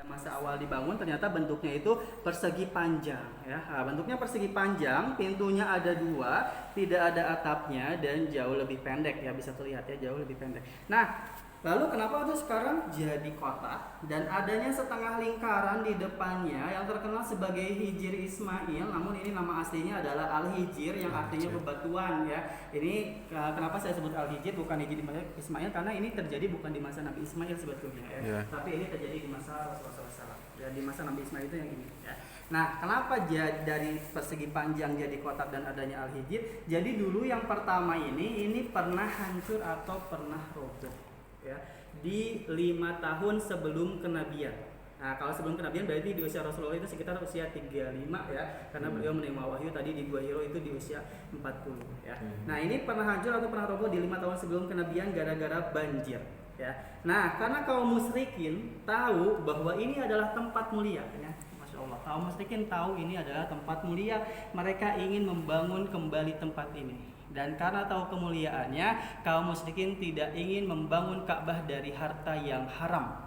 Masa awal dibangun ternyata bentuknya itu persegi panjang ya. Nah, bentuknya persegi panjang, pintunya ada dua, tidak ada atapnya dan jauh lebih pendek ya, bisa terlihat ya, jauh lebih pendek. Nah, lalu kenapa tuh sekarang jadi kotak dan adanya setengah lingkaran di depannya yang terkenal sebagai Hijr Ismail, namun ini nama aslinya adalah Al-Hijr yang artinya bebatuan ya. Ini kenapa saya sebut Al-Hijr bukan Hijr Ismail, karena ini terjadi bukan di masa Nabi Ismail sebetulnya ya. Tapi ini terjadi di masa Rasulullah SAW. Dan di masa Nabi Ismail itu yang ini ya. Nah, kenapa dari persegi panjang jadi kotak dan adanya Al-Hijr? Jadi dulu yang pertama ini pernah hancur atau pernah roboh ya, di 5 tahun sebelum kenabian. Nah, kalau sebelum kenabian berarti di usia Rasulullah itu sekitar usia 35 ya, karena beliau menerima wahyu tadi di Gua Hiro itu di usia 40 ya. Nah, ini pernah hancur atau pernah roboh di 5 tahun sebelum kenabian gara-gara banjir ya. Nah, karena kaum musyrikin tahu bahwa ini adalah tempat mulia ya. Masya Allah, kaum musyrikin tahu ini adalah tempat mulia, mereka ingin membangun kembali tempat ini. Dan karena tahu kemuliaannya, kaum musyrikin tidak ingin membangun Ka'bah dari harta yang haram.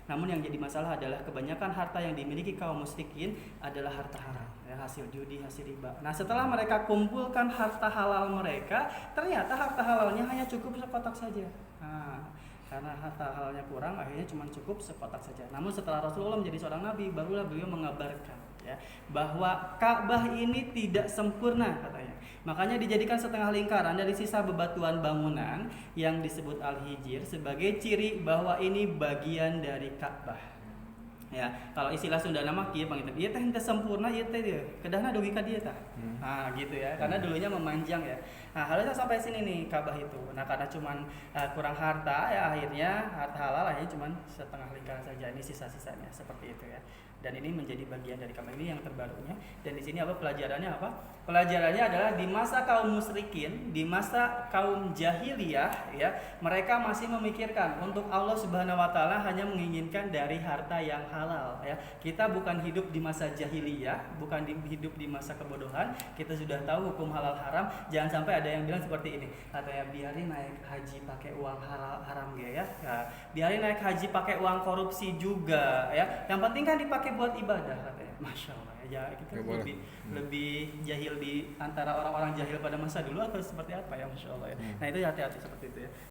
Namun yang jadi masalah adalah kebanyakan harta yang dimiliki kaum musyrikin adalah harta haram, ya, hasil judi, hasil riba. Nah, setelah mereka kumpulkan harta halal mereka, ternyata harta halalnya hanya cukup sekotak saja. Nah, karena harta halalnya kurang, akhirnya cuma cukup sekotak saja. Namun setelah Rasulullah menjadi seorang nabi, barulah beliau mengabarkan ya, bahwa Ka'bah ini tidak sempurna katanya. Makanya dijadikan setengah lingkaran dari sisa bebatuan bangunan yang disebut Al-Hijr sebagai ciri bahwa ini bagian dari Ka'bah. Ya, kalau istilah Sunda nama kieu panggilna, ieu teh henteu sempurna, ieu teh kedahna dugi ka dieu tah. Nah, gitu ya. Karena dulunya memanjang ya. Nah, harusnya sampai sini nih Ka'bah itu. Nah, karena cuman kurang harta ya, akhirnya harta halal akhirnya cuman setengah lingkaran saja. Ini sisa-sisanya seperti itu ya. Dan ini menjadi bagian dari Ka'bah, ini yang terbarunya. Dan di sini apa pelajarannya apa? Pelajarannya adalah di masa kaum musyrikin, di masa kaum jahiliyah ya, mereka masih memikirkan untuk Allah Subhanahu wa taala hanya menginginkan dari harta yang halal ya. Kita bukan hidup di masa jahiliyah, bukan hidup di masa kebodohan. Kita sudah tahu hukum halal haram. Jangan sampai ada yang bilang seperti ini, katanya biarin naik haji pakai uang haram ya. Biarin naik haji pakai uang korupsi juga ya. Yang penting kan dipakai buat ibadah katanya. Masya Allah ya, kita lebih jahil di antara orang-orang jahil pada masa dulu atau seperti apa ya, Masya Allah ya. Nah, itu hati-hati seperti itu ya.